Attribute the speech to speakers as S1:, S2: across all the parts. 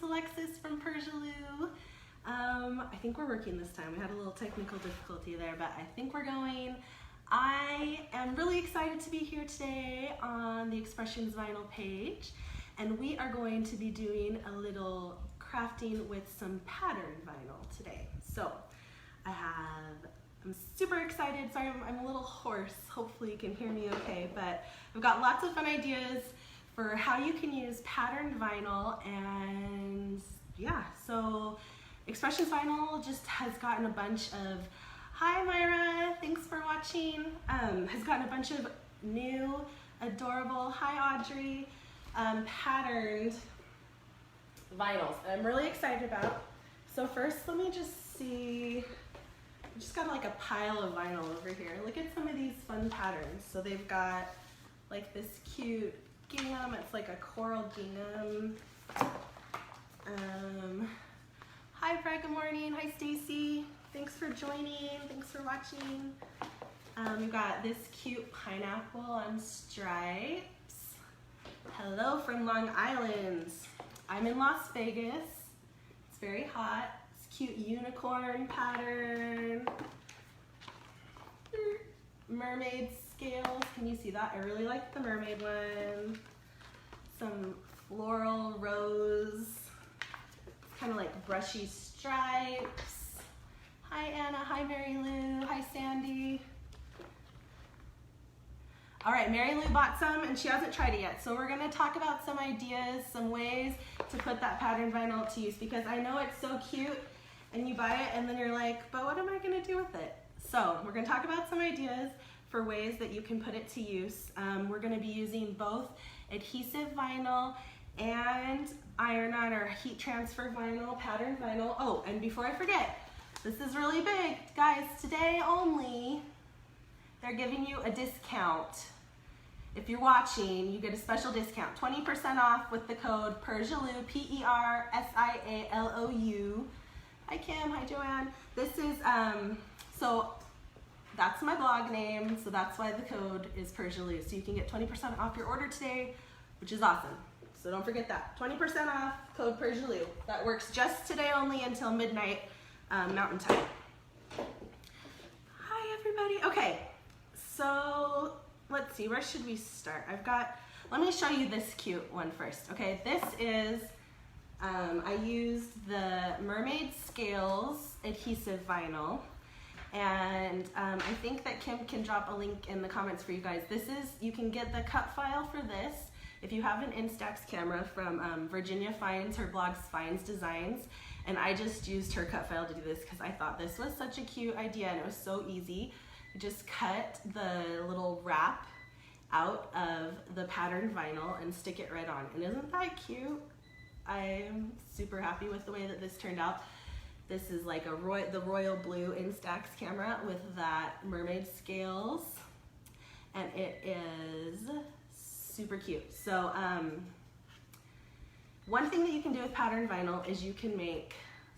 S1: Alexis from Persia Lou. I think we're working this time. We had a little technical difficulty there, but I think we're going. I am really excited to be here today on the Expressions Vinyl page, and we are going to be doing a little crafting with some pattern vinyl today. So I'm super excited. Sorry, I'm a little hoarse. Hopefully you can hear me okay, but I've got lots of fun ideas for how you can use patterned vinyl. And yeah, so Expressions Vinyl just has gotten a bunch of, hi Myra, thanks for watching, has gotten a bunch of new, adorable, hi Audrey, patterned vinyls I'm really excited about. So first, let me just see, I just got like a pile of vinyl over here. Look at some of these fun patterns. So they've got like this cute gingham, it's like a coral gingham. Hi Fred, good morning. Hi Stacy, thanks for joining, thanks for watching. We've got this cute pineapple on stripes. Hello from Long Island. I'm in Las Vegas. It's very hot. It's cute unicorn pattern. Mermaid scales. Can you see that? I really like the mermaid one. Some floral rose. It's kind of like brushy stripes. Hi Anna. Hi Mary Lou. Hi Sandy. All right, Mary Lou bought some and she hasn't tried it yet. So we're gonna talk about some ideas, some ways to put that pattern vinyl to use, because I know it's so cute and you buy it and then you're like, but what am I gonna do with it? So we're gonna talk about some ideas for ways that you can put it to use. We're gonna be using both adhesive vinyl and iron-on or heat transfer vinyl, pattern vinyl. Oh, and before I forget, this is really big. Guys, today only, they're giving you a discount. If you're watching, you get a special discount, 20% off with the code PERSIALOU, P-E-R-S-I-A-L-O-U. Hi Kim, hi Joanne. This is, so that's my blog name, so that's why the code is Persia Lou. So you can get 20% off your order today, which is awesome. So don't forget that, 20% off, code Persia Lou. That works just today only until midnight Mountain Time. Hi everybody, okay. So let's see, where should we start? Let me show you this cute one first. Okay, this is, I used the Mermaid Scales adhesive vinyl, and I think that Kim can drop a link in the comments for you guys. You can get the cut file for this if you have an Instax camera from Virginia Fines, her blog's Fines Designs, and I just used her cut file to do this because I thought this was such a cute idea and it was so easy. Just cut the little wrap out of the patterned vinyl and stick it right on. And isn't that cute? I'm super happy with the way that this turned out. This is like the royal blue Instax camera with that mermaid scales, and it is super cute. So one thing that you can do with patterned vinyl is you can make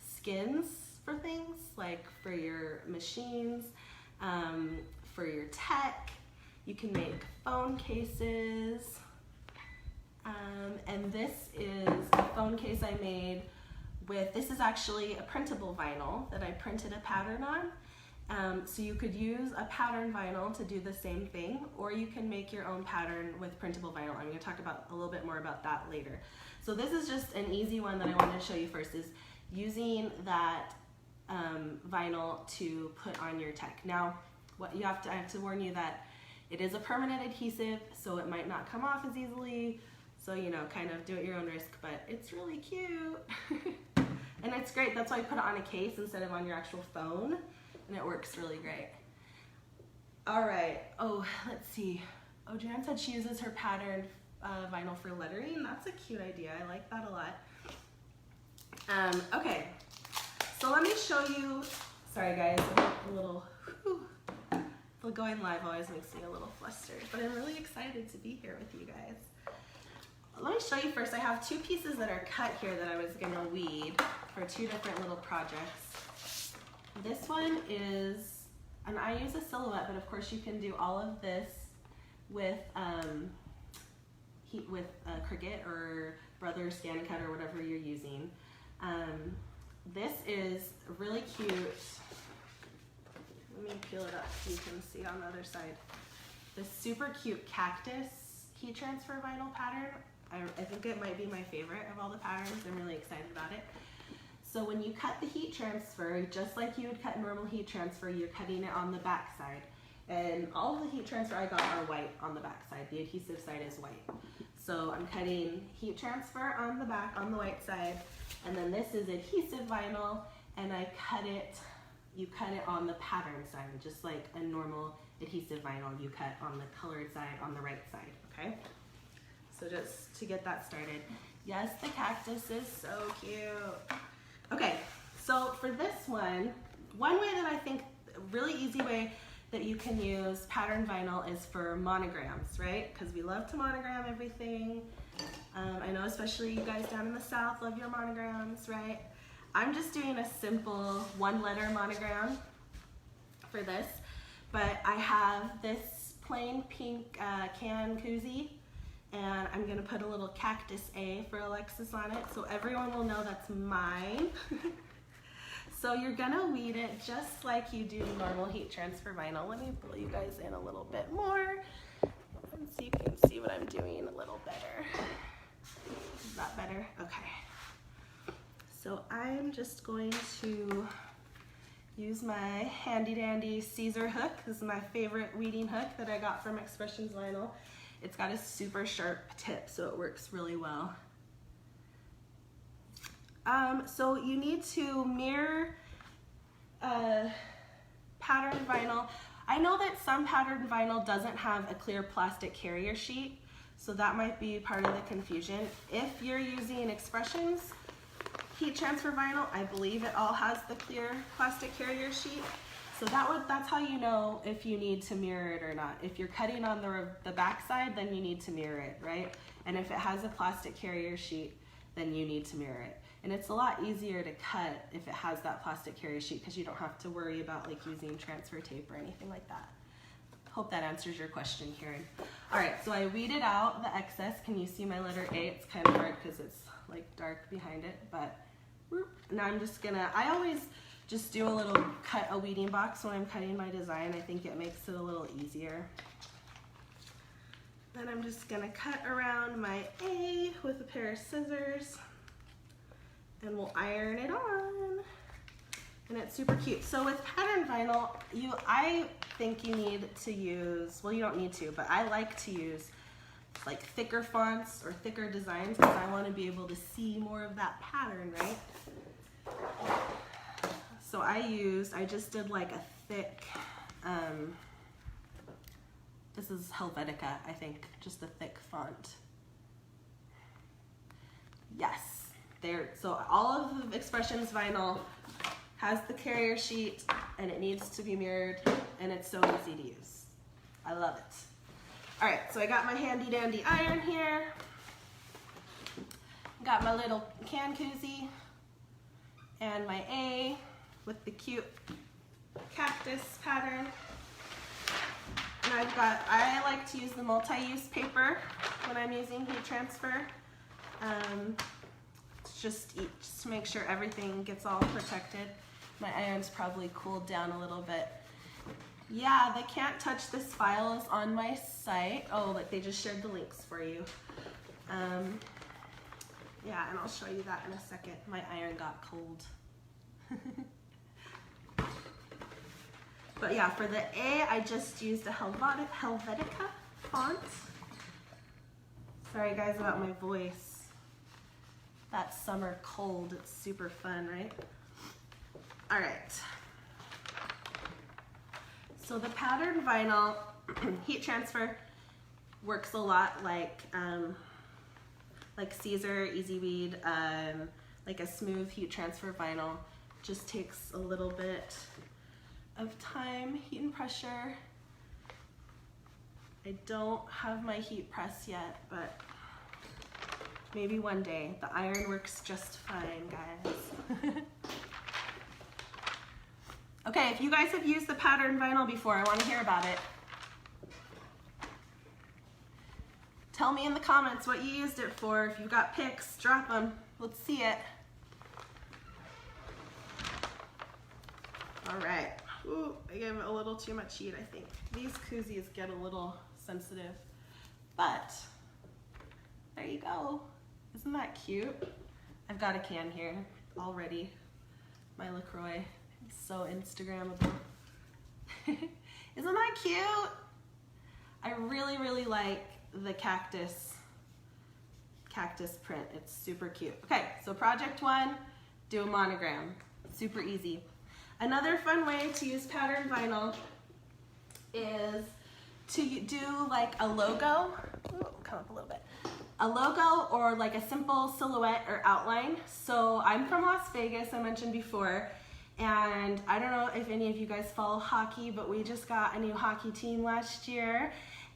S1: skins for things, like for your machines, for your tech. You can make phone cases, and this is a phone case I made with, this is actually a printable vinyl that I printed a pattern on. So you could use a pattern vinyl to do the same thing, or you can make your own pattern with printable vinyl. I'm going to talk about a little bit more about that later. So this is just an easy one that I wanted to show you first, is using that vinyl to put on your tech. Now, I have to warn you that it is a permanent adhesive, so it might not come off as easily. So, you know, kind of do it your own risk, but it's really cute. And it's great. That's why I put it on a case instead of on your actual phone, and it works really great. All right. Oh, let's see. Oh, Jan said she uses her patterned vinyl for lettering. That's a cute idea. I like that a lot. Okay. So let me show you, sorry guys, I'm a little, going live always makes me a little flustered, but I'm really excited to be here with you guys. Let me show you first, I have two pieces that are cut here that I was gonna weed for two different little projects. This one is, and I use a silhouette, but of course you can do all of this with with Cricut or Brother ScanCut or whatever you're using. This is really cute. Let me peel it up so you can see on the other side. This super cute cactus heat transfer vinyl pattern. I think it might be my favorite of all the patterns. I'm really excited about it. So when you cut the heat transfer, just like you would cut normal heat transfer, you're cutting it on the back side. And all of the heat transfer I got are white on the back side. The adhesive side is white. So I'm cutting heat transfer on the back, on the white side, and then this is adhesive vinyl, and you cut it on the pattern side, just like a normal adhesive vinyl you cut on the colored side, on the right side, okay? So just to get that started. Yes, the cactus is so cute. Okay, so for this one way that I think, a really easy way that you can use pattern vinyl is for monograms, right? Because we love to monogram everything. I know especially you guys down in the South love your monograms, right? I'm just doing a simple one-letter monogram for this, but I have this plain pink can koozie, and I'm gonna put a little cactus A for Alexis on it, so everyone will know that's mine. So you're gonna weed it just like you do normal heat transfer vinyl. Let me pull you guys in a little bit more and see if you can see what I'm doing a little better. Is that better? Okay. So I'm just going to use my handy dandy Caesar hook. This is my favorite weeding hook that I got from Expressions Vinyl. It's got a super sharp tip, so it works really well. So you need to mirror pattern vinyl. I know that some pattern vinyl doesn't have a clear plastic carrier sheet, so that might be part of the confusion. If you're using Expressions heat transfer vinyl, I believe it all has the clear plastic carrier sheet. So that's how you know if you need to mirror it or not. If you're cutting on the back side, then you need to mirror it, right? And if it has a plastic carrier sheet, then you need to mirror it. And it's a lot easier to cut if it has that plastic carrier sheet because you don't have to worry about like using transfer tape or anything like that. Hope that answers your question, Karen. All right, so I weeded out the excess. Can you see my letter A? It's kind of hard because it's like dark behind it, but now I'm just gonna, I always just do a weeding box when I'm cutting my design. I think it makes it a little easier. Then I'm just gonna cut around my A with a pair of scissors, and we'll iron it on. And it's super cute. So with pattern vinyl, I think you need to use, well, you don't need to, but I like to use like thicker fonts or thicker designs because I want to be able to see more of that pattern, right? So I just did like a thick, this is Helvetica, I think, just a thick font. Yes, there. So all of the Expressions vinyl has the carrier sheet and it needs to be mirrored and it's so easy to use. I love it. All right, so I got my handy dandy iron here. Got my little can koozie and my A with the cute cactus pattern. And I like to use the multi-use paper when I'm using heat transfer. Just to make sure everything gets all protected. My iron's probably cooled down a little bit. Yeah, the Can't Touch This file is on my site. Oh, look, they just shared the links for you. Yeah, and I'll show you that in a second. My iron got cold. But yeah, for the A, I just used a Helvetica font. Sorry guys about my voice. That summer cold, it's super fun, right? All right. So the pattern vinyl heat transfer works a lot like Caesar, Easy Weed, like a smooth heat transfer vinyl. Just takes a little bit of time, heat and pressure. I don't have my heat press yet, but maybe one day. The iron works just fine, guys. Okay, if you guys have used the pattern vinyl before, I want to hear about it. Tell me in the comments what you used it for. If you've got pics, drop them. Let's see it. All right. Ooh, I gave it a little too much heat, I think. These koozies get a little sensitive, but there you go. Isn't that cute? I've got a can here already. My LaCroix. It's so Instagrammable. Isn't that cute? I really, really like the cactus print. It's super cute. Okay, so project 1, do a monogram. Super easy. Another fun way to use patterned vinyl is to do like a logo. Ooh, come up a little bit. A logo or like a simple silhouette or outline. So I'm from Las Vegas, I mentioned before, and I don't know if any of you guys follow hockey, but we just got a new hockey team last year,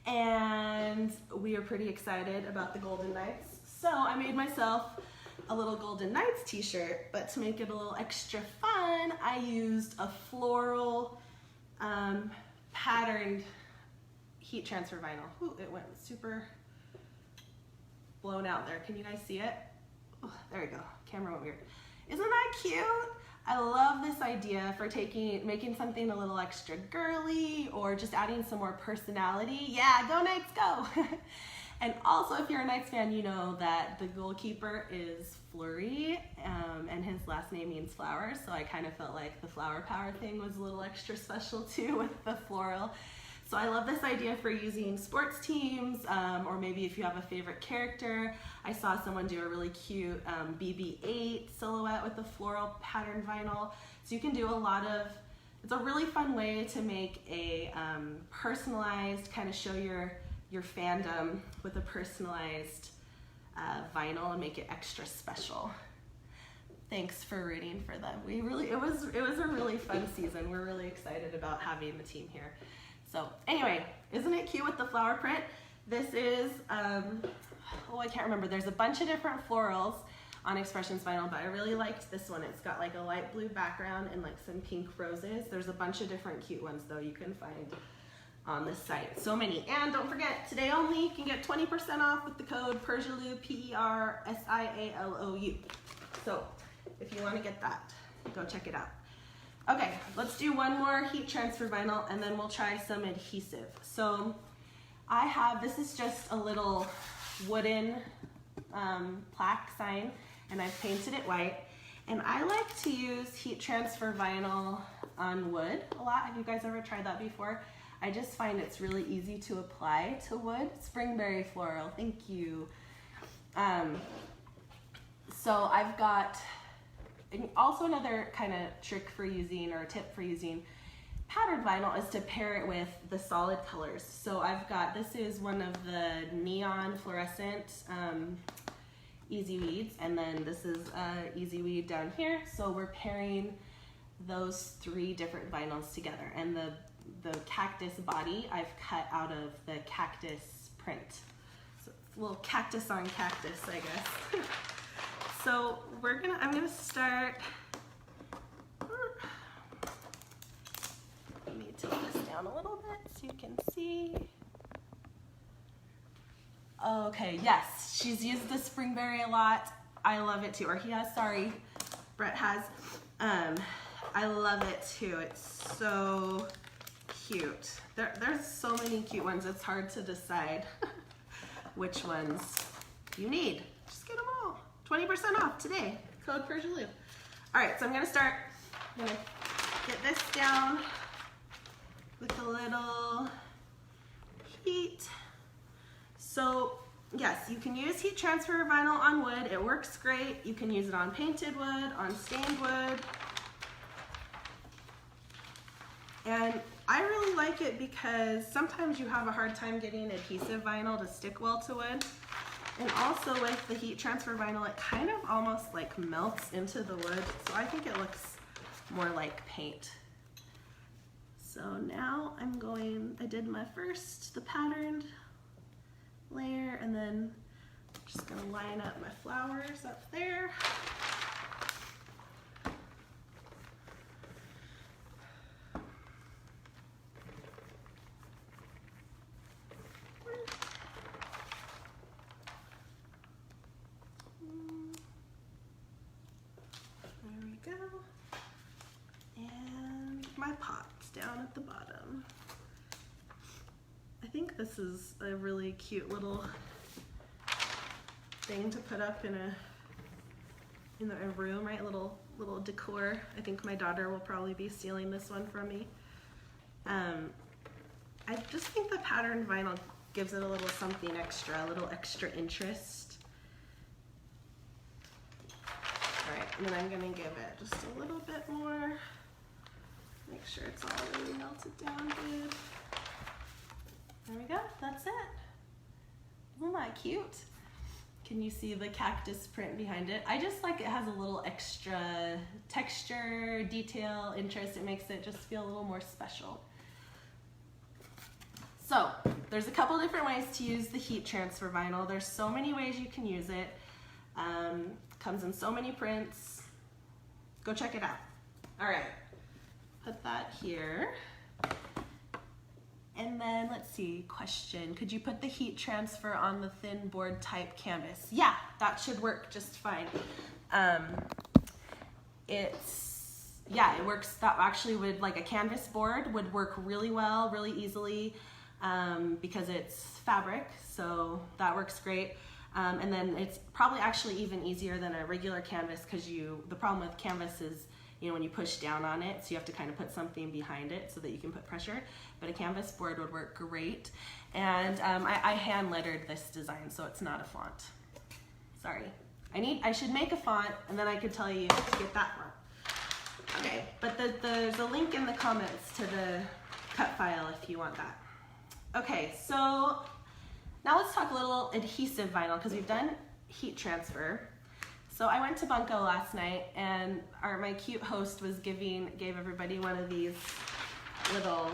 S1: and we are pretty excited about the Golden Knights. So I made myself a little Golden Knights t-shirt, but to make it a little extra fun, I used a floral patterned heat transfer vinyl. Ooh, it went super blown out there. Can you guys see it? Oh, there we go. Camera went weird. Isn't that cute? I love this idea for making something a little extra girly or just adding some more personality. Yeah, go Knights, go! And also, if you're a Knights fan, you know that the goalkeeper is Fleury, and his last name means flowers, so I kind of felt like the flower power thing was a little extra special too with the floral. So I love this idea for using sports teams, or maybe if you have a favorite character. I saw someone do a really cute BB-8 silhouette with the floral patterned vinyl. So you can do a lot of, it's a really fun way to make a personalized, kind of show your fandom with a personalized vinyl and make it extra special. Thanks for rooting for them. It was a really fun season. We're really excited about having the team here. So anyway, isn't it cute with the flower print? This is, oh, I can't remember. There's a bunch of different florals on Expressions vinyl, but I really liked this one. It's got like a light blue background and like some pink roses. There's a bunch of different cute ones though you can find on this site. So many. And don't forget, today only, you can get 20% off with the code Persia Lou, PERSIALOU. So if you want to get that, go check it out. Okay, let's do one more heat transfer vinyl and then we'll try some adhesive. So I have, this is just a little wooden plaque sign, and I've painted it white. And I like to use heat transfer vinyl on wood a lot. Have you guys ever tried that before? I just find it's really easy to apply to wood. Springberry floral, thank you. So I've got, and also another kind of trick for using, or a tip for using patterned vinyl, is to pair it with the solid colors. So I've got, this is one of the neon fluorescent Easy Weeds, and then this is Easy Weed down here. So we're pairing those 3 different vinyls together, and the cactus body I've cut out of the cactus print. So it's a little cactus on cactus, I guess. So I'm gonna start, let me tilt this down a little bit so you can see. Okay, yes, she's used the Springberry a lot. I love it too, or he has, sorry, Brett has. I love it too, it's so cute. There's so many cute ones, it's hard to decide which ones you need. Just get them all. 20% off today, code Persia Lou. All right, so I'm gonna get this down with a little heat. So yes, you can use heat transfer vinyl on wood. It works great. You can use it on painted wood, on stained wood. And I really like it because sometimes you have a hard time getting adhesive vinyl to stick well to wood. And also with the heat transfer vinyl, it kind of almost like melts into the wood. So I think it looks more like paint. So now I did my the patterned layer, and then I'm just gonna line up my flowers up there. down at the bottom. I think this is a really cute little thing to put up in a room, right? Little decor. I think my daughter will probably be stealing this one from me. I just think the patterned vinyl gives it a little something extra, a little extra interest. All right, and then I'm gonna give it just a little bit more. Make sure it's all really melted down good. There we go, that's it. Isn't that cute? Can you see the cactus print behind it? I just like it has a little extra texture, detail, interest. It makes it just feel a little more special. So there's a couple different ways to use the heat transfer vinyl. There's so many ways you can use it. Comes in so many prints. Go check it out. All right, put that here. And then let's see, question. Could you put the heat transfer on the thin board type canvas? Yeah, that should work just fine. It works. That actually would, like a canvas board would work really well, really easily. Because it's fabric, so that works great. And then it's probably actually even easier than a regular canvas because the problem with canvas is, when you push down on it, so you have to kind of put something behind it so that you can put pressure, but a canvas board would work great. And I hand lettered this design, so it's not a font. Sorry. I should make a font and then I could tell you to get that font. Okay, but there's a link in the comments to the cut file if you want that. Okay, so now let's talk a little adhesive vinyl because we've done heat transfer. So I went to Bunko last night and my cute host gave everybody one of these little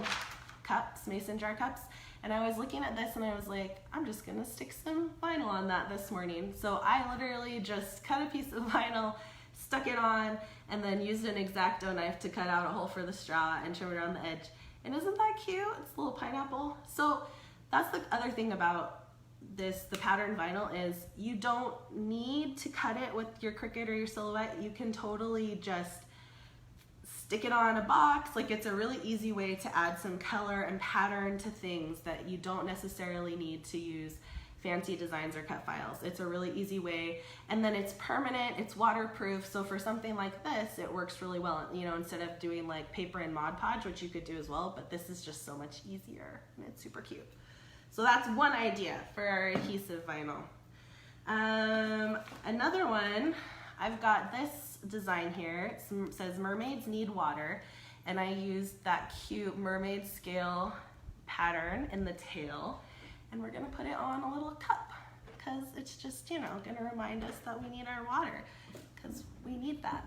S1: cups, mason jar cups. And I was looking at this and I was like, I'm just gonna stick some vinyl on that this morning. So I literally just cut a piece of vinyl, stuck it on, and then used an X-Acto knife to cut out a hole for the straw and trim it around the edge. And isn't that cute? It's a little pineapple. So that's the other thing about the patterned vinyl is you don't need to cut it with your Cricut or your Silhouette. You can totally just stick it on a box. Like, it's a really easy way to add some color and pattern to things that you don't necessarily need to use fancy designs or cut files. It's a really easy way, and then it's permanent, it's waterproof, so for something like this it works really well, instead of doing like paper and Mod Podge, which you could do as well, but this is just so much easier and it's super cute. So that's one idea for our adhesive vinyl. Another one, I've got this design here. It says mermaids need water, and I used that cute mermaid scale pattern in the tail. And we're gonna put it on a little cup because it's just, gonna remind us that we need our water because we need that.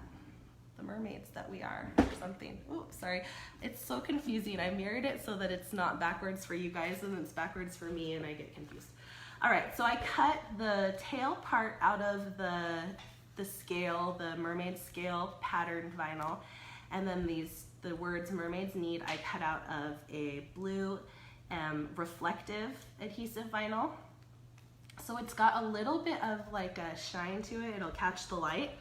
S1: The mermaids that we are or something. Oops, sorry. It's so confusing. I mirrored it so that it's not backwards for you guys and it's backwards for me and I get confused. All right, so I cut the tail part out of the scale, the mermaid scale patterned vinyl. And then the words mermaids need, I cut out of a blue reflective adhesive vinyl. So it's got a little bit of like a shine to it. It'll catch the light.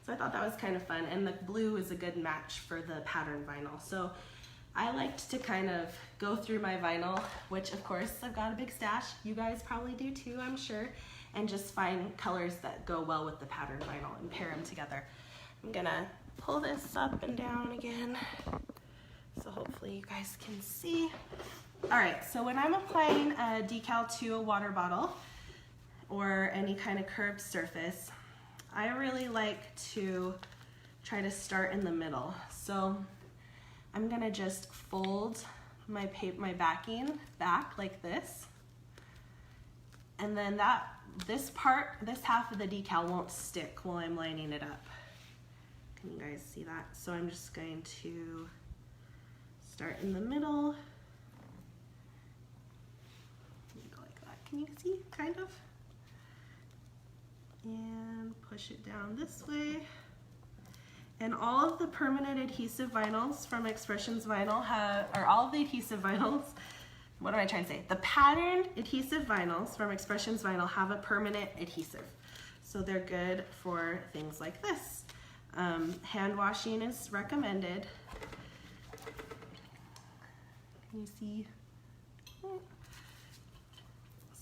S1: So I thought that was kind of fun. And the blue is a good match for the pattern vinyl. So I liked to kind of go through my vinyl, which of course I've got a big stash. You guys probably do too, I'm sure. And just find colors that go well with the pattern vinyl and pair them together. I'm gonna pull this up and down again. So hopefully you guys can see. All right, so when I'm applying a decal to a water bottle or any kind of curved surface, I really like to try to start in the middle. So I'm gonna just fold my backing back like this. And then this half of the decal won't stick while I'm lining it up. Can you guys see that? So I'm just going to start in the middle. Go like that. Can you see, kind of? And push it down this way. And all of the permanent adhesive vinyls from Expressions Vinyl all of the adhesive vinyls, what am I trying to say? The patterned adhesive vinyls from Expressions Vinyl have a permanent adhesive. So they're good for things like this. Hand washing is recommended. Can you see?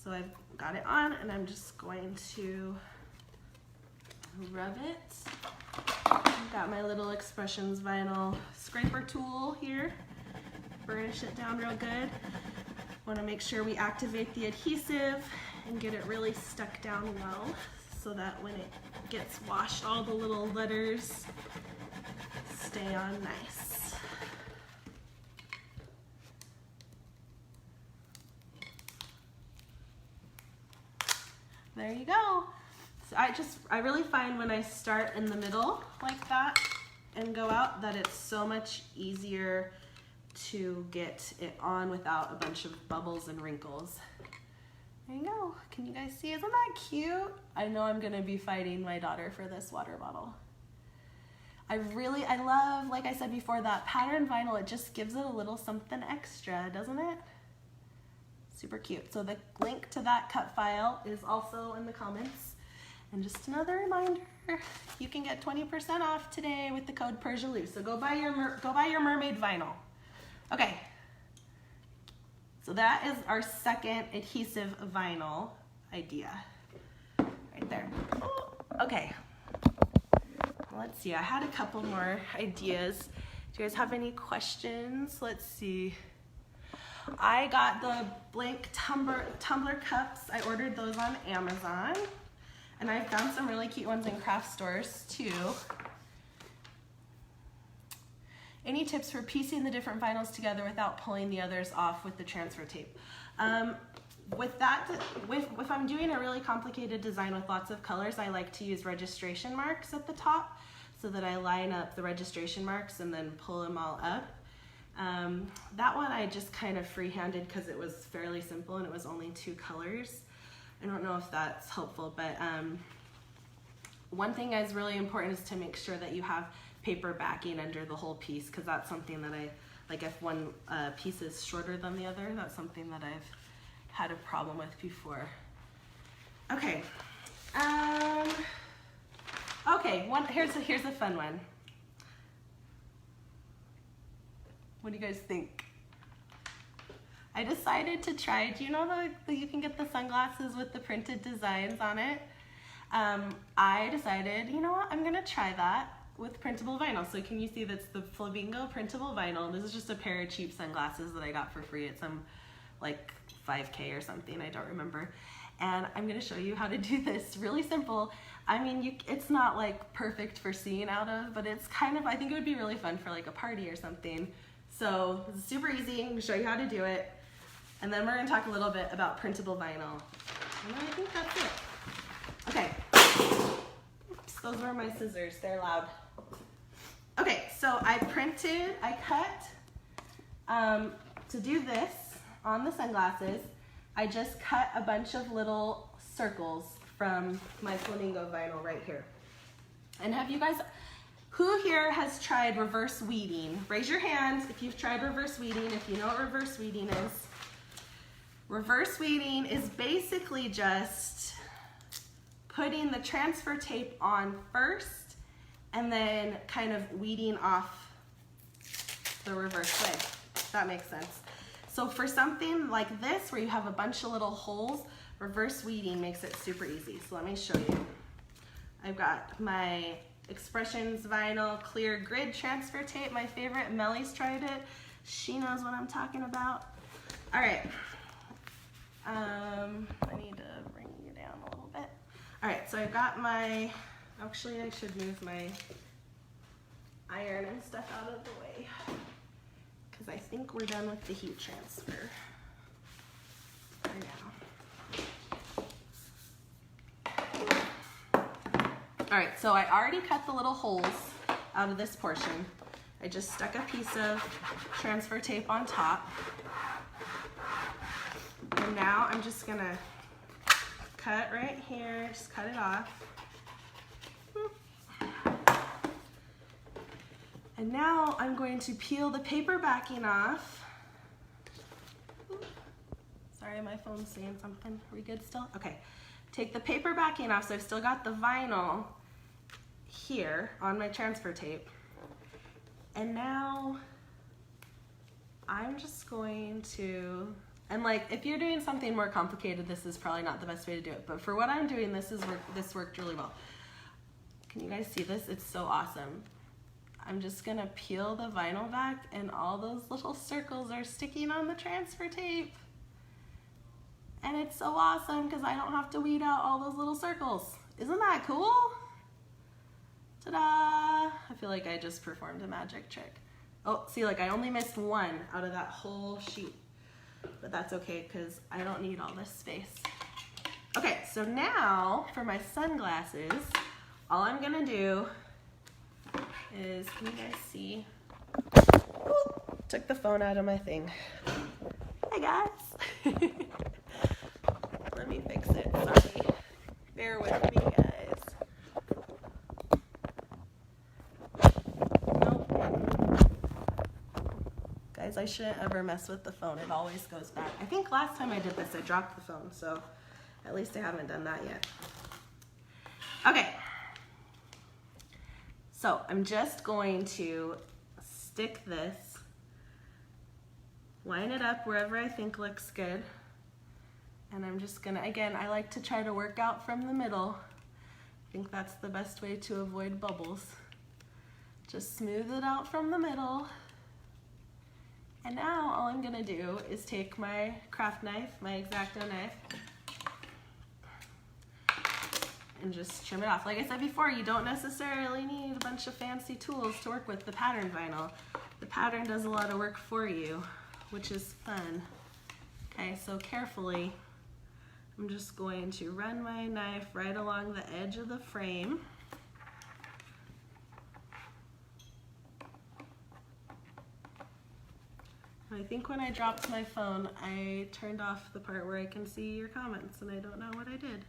S1: So I've got it on and I'm just going to rub it. I've got my little Expressions vinyl scraper tool here. Burnish it down real good. Want to make sure we activate the adhesive and get it really stuck down well so that when it gets washed, all the little letters stay on nice. There you go. So I really find when I start in the middle like that and go out that it's so much easier to get it on without a bunch of bubbles and wrinkles. There you go. Can you guys see? Isn't that cute? I know I'm gonna be fighting my daughter for this water bottle. I love, like I said before, that pattern vinyl. It just gives it a little something extra, doesn't it? Super cute. So the link to that cut file is also in the comments. And just another reminder, you can get 20% off today with the code Persia Lou. So go buy your mermaid vinyl. Okay. So that is our second adhesive vinyl idea. Right there. Okay. Let's see. I had a couple more ideas. Do you guys have any questions? Let's see. I got the blank tumbler cups. I ordered those on Amazon. And I found some really cute ones in craft stores too. Any tips for piecing the different vinyls together without pulling the others off with the transfer tape? If I'm doing a really complicated design with lots of colors, I like to use registration marks at the top so that I line up the registration marks and then pull them all up. That one I just kind of freehanded because it was fairly simple and it was only 2 colors. I don't know if that's helpful, but one thing that's really important is to make sure that you have paper backing under the whole piece, because that's something that like if one piece is shorter than the other, that's something that I've had a problem with before. Okay. Okay, here's a fun one. What do you guys think? I decided to try, do you know that you can get the sunglasses with the printed designs on it? I decided, you know what, I'm gonna try that with printable vinyl. So can you see that's the Flamingo printable vinyl? This is just a pair of cheap sunglasses that I got for free at some like 5K or something, I don't remember. And I'm gonna show you how to do this, really simple. I mean, it's not like perfect for seeing out of, but it's kind of, I think it would be really fun for like a party or something. So it's super easy, I'm gonna show you how to do it. And then we're gonna talk a little bit about printable vinyl. And I think that's it. Okay. Oops, those were my scissors, they're loud. Okay, so I cut, to do this on the sunglasses, I just cut a bunch of little circles from my Flamingo vinyl right here. And have you guys, who here has tried reverse weeding? Raise your hands if you've tried reverse weeding, if you know what reverse weeding is. Reverse weeding is basically just putting the transfer tape on first and then kind of weeding off the reverse way, if that makes sense. So for something like this where you have a bunch of little holes, reverse weeding makes it super easy. So let me show you. I've got my Expressions vinyl clear grid transfer tape, my favorite. Mellie's tried it. She knows what I'm talking about. All right. I need to bring you down a little bit. All right, so I've got my, actually I should move my iron and stuff out of the way because I think we're done with the heat transfer for now. All right, so I already cut the little holes out of this portion. I just stuck a piece of transfer tape on top. And now I'm just gonna cut right here, just cut it off. And now I'm going to peel the paper backing off. Sorry, my phone's saying something. Are we good still? Okay. Take the paper backing off, so I've still got the vinyl here on my transfer tape. And now I'm just going to, and like if you're doing something more complicated, this is probably not the best way to do it, but for what I'm doing, this worked really well. Can you guys see this? It's so awesome. I'm just gonna peel the vinyl back and all those little circles are sticking on the transfer tape. And it's so awesome because I don't have to weed out all those little circles. Isn't that cool? Ta-da! I feel like I just performed a magic trick. Oh, see, like I only missed one out of that whole sheet. But that's okay because I don't need all this space. Okay, so now for my sunglasses, all I'm gonna do is, can you guys see? Ooh, took the phone out of my thing. Hi guys. Let me fix it, sorry. Bear with me guys. Nope. Guys, I shouldn't ever mess with the phone. It always goes back. I think last time I did this, I dropped the phone, so at least I haven't done that yet. Okay. So I'm just going to stick this, line it up wherever I think looks good. And I'm just gonna, again, I like to try to work out from the middle. I think that's the best way to avoid bubbles. Just smooth it out from the middle. And now all I'm gonna do is take my craft knife, my X-Acto knife, and just trim it off. Like I said before, you don't necessarily need a bunch of fancy tools to work with the pattern vinyl. The pattern does a lot of work for you, which is fun. Okay, so carefully, I'm just going to run my knife right along the edge of the frame. I think when I dropped my phone, I turned off the part where I can see your comments, and I don't know what I did.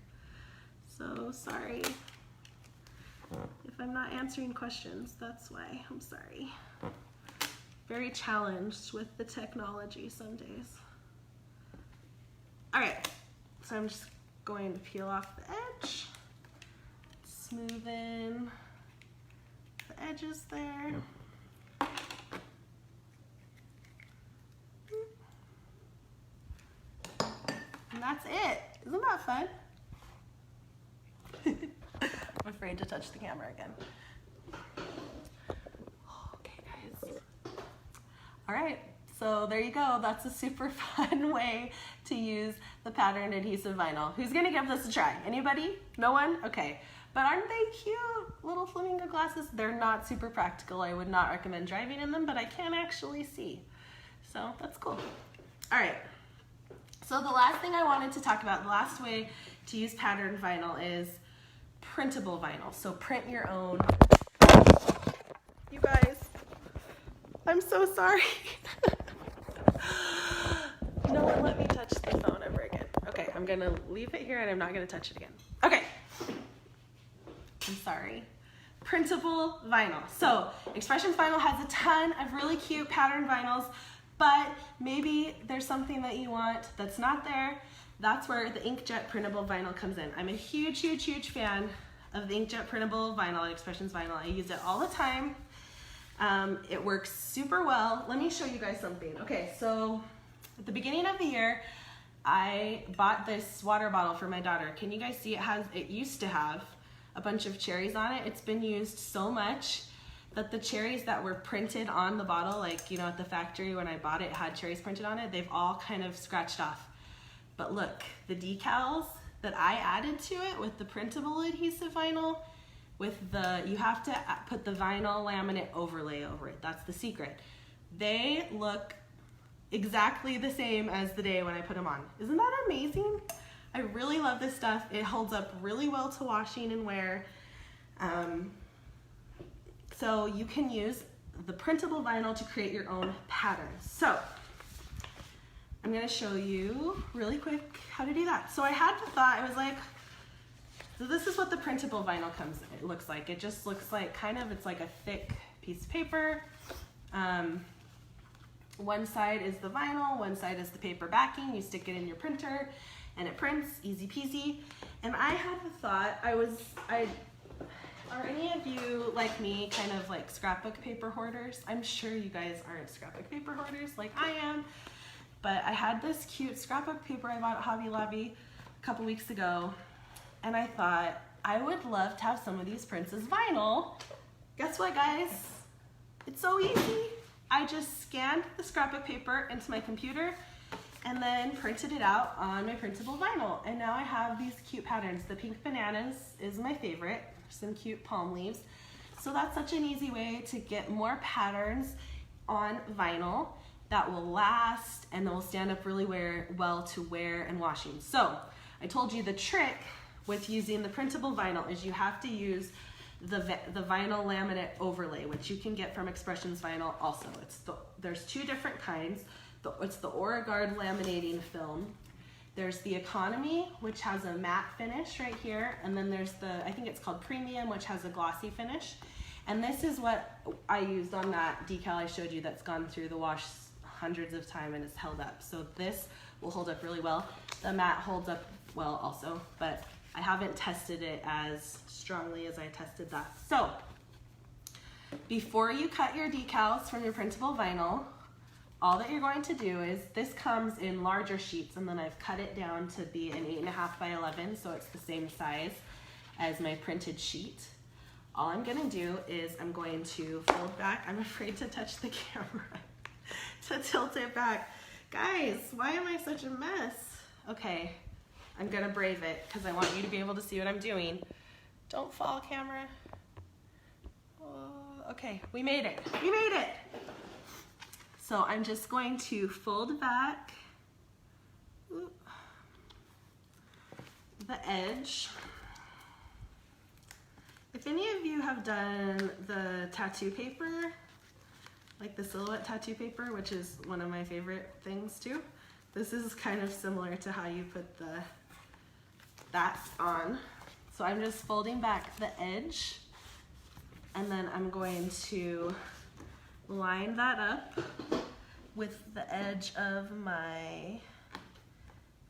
S1: So sorry if I'm not answering questions, that's why, I'm sorry. Very challenged with the technology some days. All right, so I'm just going to peel off the edge, smooth in the edges there. And that's it. Isn't that fun? I'm afraid to touch the camera again. Okay, guys. All right, so there you go. That's a super fun way to use the pattern adhesive vinyl. Who's gonna give this a try? Anybody? No one? Okay. But aren't they cute little flamingo glasses? They're not super practical. I would not recommend driving in them, but I can actually see. So that's cool. All right. So the last thing I wanted to talk about, the last way to use pattern vinyl is printable vinyl. So print your own. You guys, I'm so sorry. No one let me touch the phone ever again. Okay, I'm gonna leave it here and I'm not gonna touch it again. Okay, I'm sorry. Printable vinyl. So Expressions Vinyl has a ton of really cute pattern vinyls, but maybe there's something that you want that's not there. That's where the inkjet printable vinyl comes in. I'm a huge, huge, huge fan of the inkjet printable vinyl and Expressions Vinyl. I use it all the time. It works super well. Let me show you guys something. Okay, so at the beginning of the year, I bought this water bottle for my daughter. Can you guys see it used to have a bunch of cherries on it. It's been used so much that the cherries that were printed on the bottle, like, you know, at the factory when I bought it, it had cherries printed on it, they've all kind of scratched off. But look, the decals that I added to it with the printable adhesive vinyl, with the, you have to put the vinyl laminate overlay over it. That's the secret. They look exactly the same as the day when I put them on. Isn't that amazing? I really love this stuff. It holds up really well to washing and wear. So you can use the printable vinyl to create your own patterns. So I'm gonna show you really quick how to do that. So I had the thought, I was like, so this is what the printable vinyl it looks like. It just looks like it's like a thick piece of paper. One side is the vinyl, one side is the paper backing. You stick it in your printer and it prints, easy peasy. And I had the thought, Are any of you, like me, kind of like scrapbook paper hoarders? I'm sure you guys aren't scrapbook paper hoarders like I am, but I had this cute scrapbook paper I bought at Hobby Lobby a couple weeks ago, and I thought I would love to have some of these prints as vinyl. Guess what, guys? It's so easy. I just scanned the scrapbook paper into my computer and then printed it out on my printable vinyl. And now I have these cute patterns. The pink bananas is my favorite, some cute palm leaves. So that's such an easy way to get more patterns on vinyl that will last and that will stand up really well to wear and washing. So I told you the trick with using the printable vinyl is you have to use the vinyl laminate overlay, which you can get from Expressions Vinyl also. There's two different kinds. It's the Origard laminating film. There's the Economy, which has a matte finish right here, and then there's the, I think it's called Premium, which has a glossy finish. And this is what I used on that decal I showed you that's gone through the wash hundreds of times and it's held up. So this will hold up really well. The matte holds up well also, but I haven't tested it as strongly as I tested that. So before you cut your decals from your printable vinyl, all that you're going to do is, this comes in larger sheets and then I've cut it down to be an 8.5 by 11, so it's the same size as my printed sheet. All I'm gonna do is I'm going to fold back. I'm afraid to touch the camera, to tilt it back. Guys, why am I such a mess? Okay, I'm gonna brave it because I want you to be able to see what I'm doing. Don't fall, camera. Oh, okay, we made it, we made it. So I'm just going to fold back the edge. If any of you have done the tattoo paper, like the silhouette tattoo paper, which is one of my favorite things too, this is kind of similar to how you put that on. So I'm just folding back the edge and then I'm going to line that up with the edge of my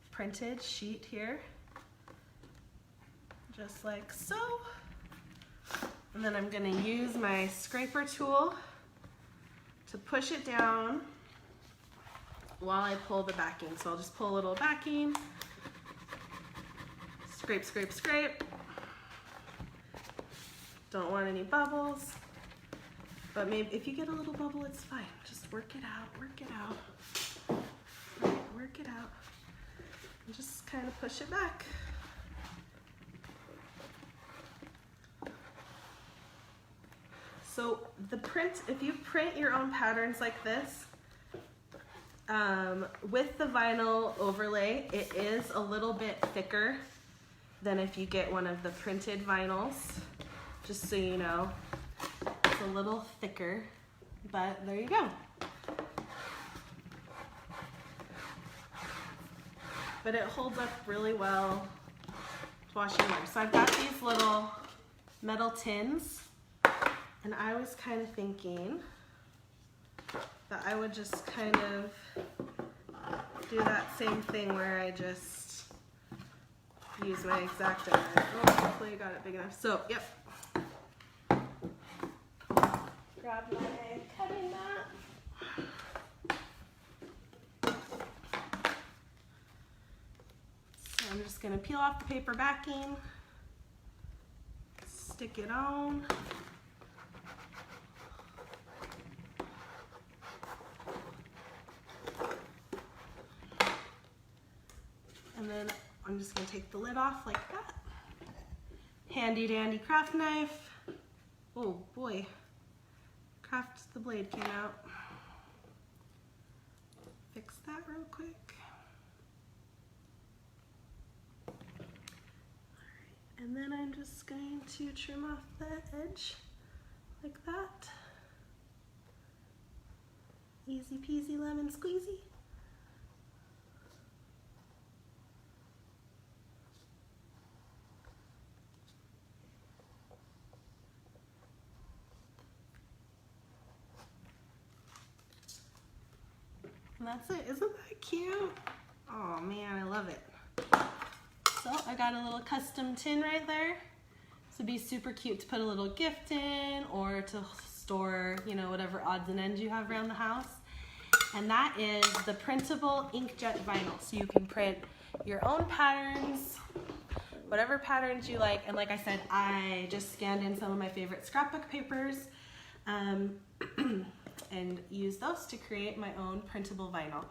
S1: printed sheet here, just like so. And then I'm gonna use my scraper tool to push it down while I pull the backing. So I'll just pull a little backing, scrape, scrape, scrape. Don't want any bubbles. But maybe if you get a little bubble, it's fine. Just work it out, work it out. Right, work it out. And just kind of push it back. So the print, if you print your own patterns like this, with the vinyl overlay, it is a little bit thicker than if you get one of the printed vinyls, just so you know. A little thicker, but there you go. But it holds up really well to wash and wear. So I've got these little metal tins, and I was kind of thinking that I would just kind of do that same thing where I just use my X-Acto. Oh, hopefully I got it big enough. So, yep. Grab my cutting mat. So I'm just going to peel off the paper backing, stick it on. And then I'm just going to take the lid off like that. Handy dandy craft knife. Oh boy. The blade came out. Fix that real quick. Alright, and then I'm just going to trim off the edge like that. Easy peasy lemon squeezy. And that's it. Isn't that cute? Oh man, I love it. So I got a little custom tin right there. to be super cute to put a little gift in or to store, you know, whatever odds and ends you have around the house. And that is the printable inkjet vinyl. So you can print your own patterns, whatever patterns you like. And like I said, I just scanned in some of my favorite scrapbook papers and use those to create my own printable vinyl.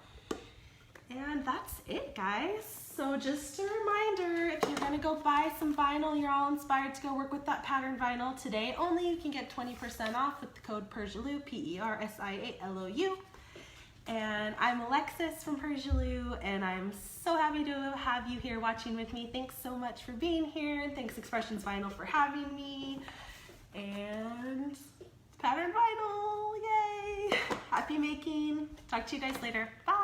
S1: And that's it, guys. So just a reminder, if you're gonna go buy some vinyl, you're all inspired to go work with that pattern vinyl today, only you can get 20% off with the code Persia Lou, Persialou. And I'm Alexis from Persia Lou, and I'm so happy to have you here watching with me. Thanks so much for being here, and thanks Expressions Vinyl for having me. And pattern vinyl, yay! Happy making. Talk to you guys later. Bye.